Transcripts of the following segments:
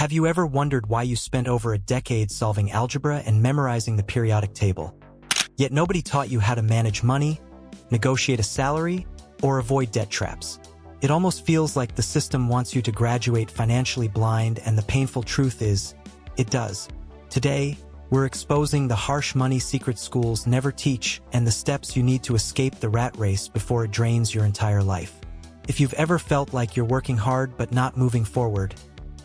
Have you ever wondered why you spent over a decade solving algebra and memorizing the periodic table? Yet nobody taught you how to manage money, negotiate a salary, or avoid debt traps. It almost feels like the system wants you to graduate financially blind, and the painful truth is, it does. Today, we're exposing the harsh money secrets schools never teach and the steps you need to escape the rat race before it drains your entire life. If you've ever felt like you're working hard but not moving forward,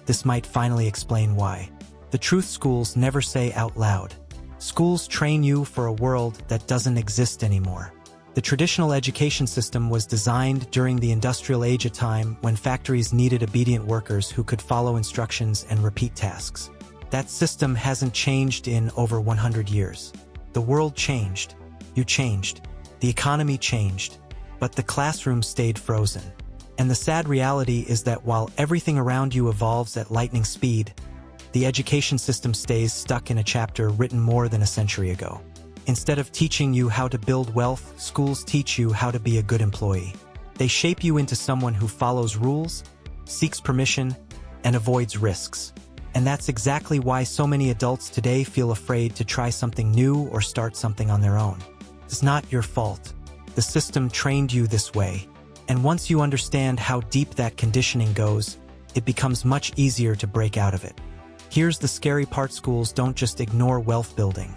this might finally explain why. The truth schools never say out loud. Schools train you for a world that doesn't exist anymore. The traditional education system was designed during the industrial age, a time when factories needed obedient workers who could follow instructions and repeat tasks. That system hasn't changed in over 100 years. The world changed. You changed. The economy changed. But the classroom stayed frozen. And the sad reality is that while everything around you evolves at lightning speed, the education system stays stuck in a chapter written more than a century ago. Instead of teaching you how to build wealth, schools teach you how to be a good employee. They shape you into someone who follows rules, seeks permission, and avoids risks. And that's exactly why so many adults today feel afraid to try something new or start something on their own. It's not your fault. The system trained you this way. And once you understand how deep that conditioning goes, it becomes much easier to break out of it. Here's the scary part: schools don't just ignore wealth building.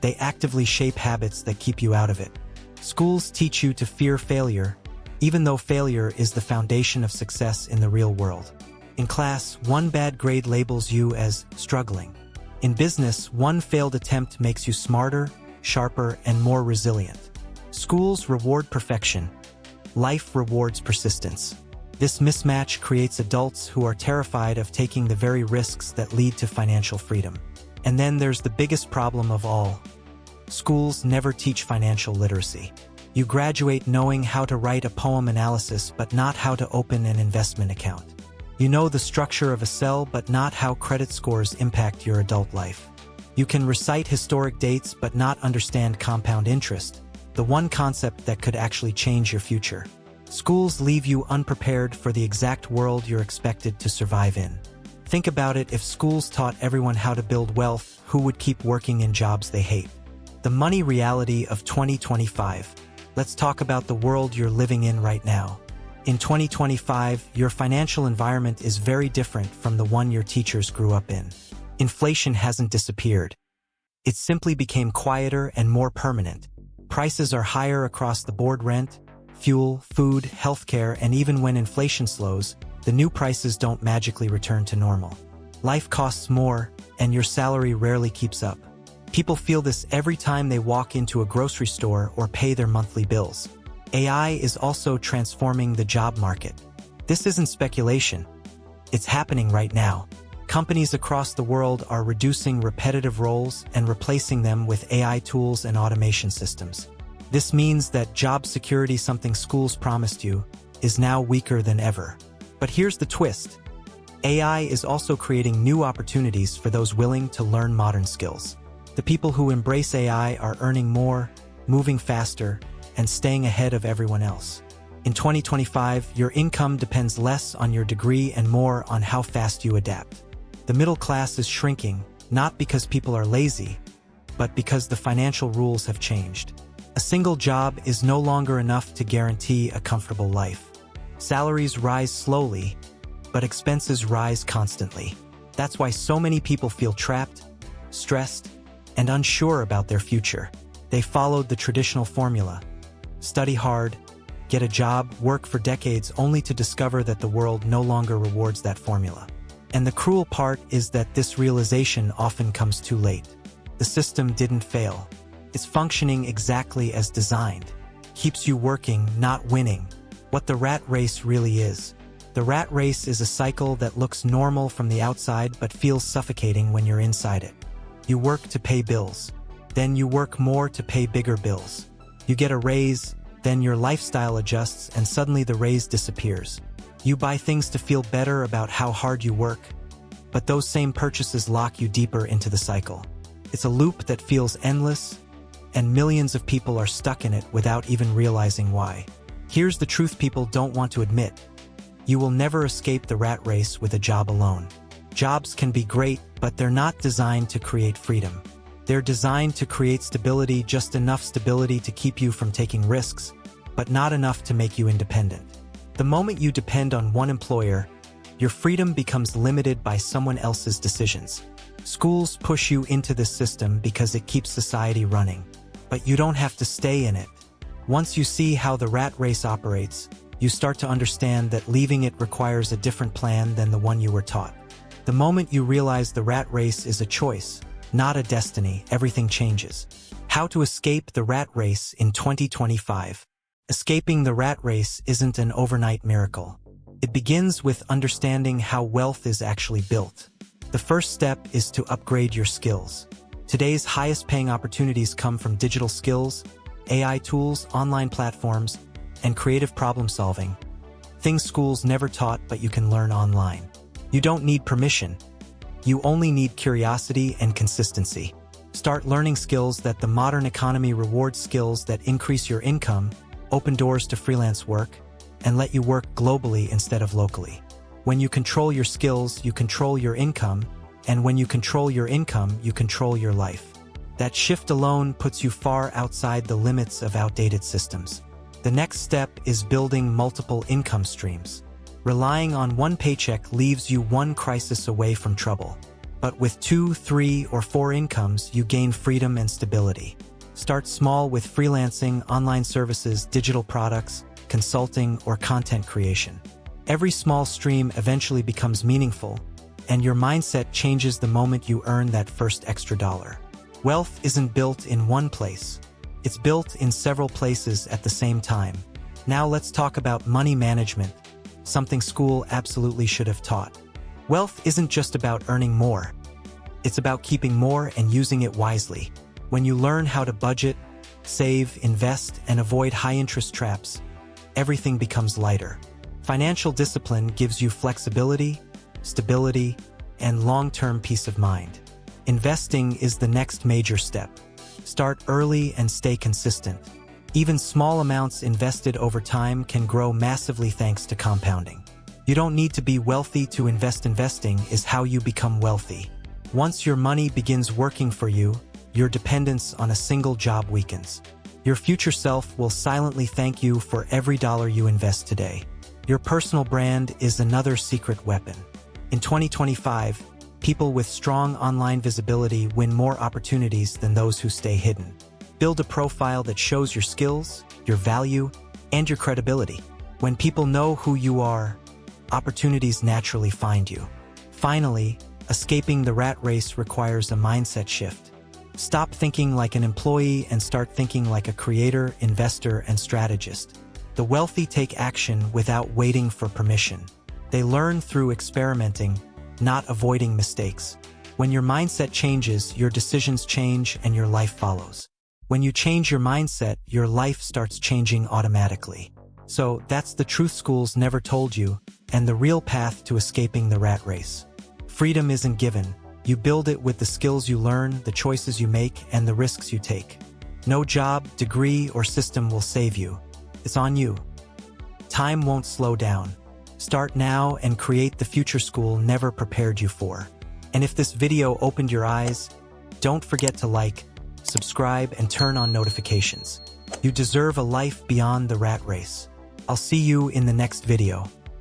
They actively shape habits that keep you out of it. Schools teach you to fear failure, even though failure is the foundation of success in the real world. In class, one bad grade labels you as struggling. In business, one failed attempt makes you smarter, sharper, and more resilient. Schools reward perfection. Life rewards persistence. This mismatch creates adults who are terrified of taking the very risks that lead to financial freedom. And then there's the biggest problem of all. Schools never teach financial literacy. You graduate knowing how to write a poem analysis, but not how to open an investment account. You know the structure of a cell, but not how credit scores impact your adult life. You can recite historic dates, but not understand compound interest, the one concept that could actually change your future. Schools leave you unprepared for the exact world you're expected to survive in. Think about it: if schools taught everyone how to build wealth, who would keep working in jobs they hate? The money reality of 2025. Let's talk about the world you're living in right now. In 2025, your financial environment is very different from the one your teachers grew up in. Inflation hasn't disappeared. It simply became quieter and more permanent. Prices are higher across the board: rent, fuel, food, healthcare, and even when inflation slows, the new prices don't magically return to normal. Life costs more, and your salary rarely keeps up. People feel this every time they walk into a grocery store or pay their monthly bills. AI is also transforming the job market. This isn't speculation. It's happening right now. Companies across the world are reducing repetitive roles and replacing them with AI tools and automation systems. This means that job security, something schools promised you, is now weaker than ever. But here's the twist. AI is also creating new opportunities for those willing to learn modern skills. The people who embrace AI are earning more, moving faster, and staying ahead of everyone else. In 2025, your income depends less on your degree and more on how fast you adapt. The middle class is shrinking, not because people are lazy, but because the financial rules have changed. A single job is no longer enough to guarantee a comfortable life. Salaries rise slowly, but expenses rise constantly. That's why so many people feel trapped, stressed, and unsure about their future. They followed the traditional formula: study hard, get a job, work for decades, only to discover that the world no longer rewards that formula. And the cruel part is that this realization often comes too late. The system didn't fail. It's functioning exactly as designed. Keeps you working, not winning. What the rat race really is. The rat race is a cycle that looks normal from the outside but feels suffocating when you're inside it. You work to pay bills. Then you work more to pay bigger bills. You get a raise, then your lifestyle adjusts, and suddenly the raise disappears. You buy things to feel better about how hard you work, but those same purchases lock you deeper into the cycle. It's a loop that feels endless, and millions of people are stuck in it without even realizing why. Here's the truth people don't want to admit. You will never escape the rat race with a job alone. Jobs can be great, but they're not designed to create freedom. They're designed to create stability, just enough stability to keep you from taking risks, but not enough to make you independent. The moment you depend on one employer, your freedom becomes limited by someone else's decisions. Schools push you into this system because it keeps society running, but you don't have to stay in it. Once you see how the rat race operates, you start to understand that leaving it requires a different plan than the one you were taught. The moment you realize the rat race is a choice, not a destiny, everything changes. How to escape the rat race in 2025. Escaping the rat race isn't an overnight miracle. It begins with understanding how wealth is actually built. The first step is to upgrade your skills. Today's highest-paying opportunities come from digital skills, AI tools, online platforms, and creative problem-solving. Things schools never taught but you can learn online. You don't need permission. You only need curiosity and consistency. Start learning skills that the modern economy rewards, skills that increase your income, open doors to freelance work, and let you work globally instead of locally. When you control your skills, you control your income, and when you control your income, you control your life. That shift alone puts you far outside the limits of outdated systems. The next step is building multiple income streams. Relying on one paycheck leaves you one crisis away from trouble. But with 2, 3, or 4 incomes, you gain freedom and stability. Start small with freelancing, online services, digital products, consulting, or content creation. Every small stream eventually becomes meaningful, and your mindset changes the moment you earn that first extra dollar. Wealth isn't built in one place. It's built in several places at the same time. Now let's talk about money management, something school absolutely should have taught. Wealth isn't just about earning more. It's about keeping more and using it wisely. When you learn how to budget, save, invest, and avoid high-interest traps, everything becomes lighter. Financial discipline gives you flexibility, stability, and long-term peace of mind. Investing is the next major step. Start early and stay consistent. Even small amounts invested over time can grow massively thanks to compounding. You don't need to be wealthy to invest. Investing is how you become wealthy. Once your money begins working for you, your dependence on a single job weakens. Your future self will silently thank you for every dollar you invest today. Your personal brand is another secret weapon. In 2025, people with strong online visibility win more opportunities than those who stay hidden. Build a profile that shows your skills, your value, and your credibility. When people know who you are, opportunities naturally find you. Finally, escaping the rat race requires a mindset shift. Stop thinking like an employee and start thinking like a creator, investor, and strategist. The wealthy take action without waiting for permission. They learn through experimenting, not avoiding mistakes. When your mindset changes, your decisions change and your life follows. When you change your mindset, your life starts changing automatically. So that's the truth schools never told you, and the real path to escaping the rat race. Freedom isn't given. You build it with the skills you learn, the choices you make, and the risks you take. No job, degree, or system will save you. It's on you. Time won't slow down. Start now and create the future school never prepared you for. And if this video opened your eyes, don't forget to like, subscribe, and turn on notifications. You deserve a life beyond the rat race. I'll see you in the next video.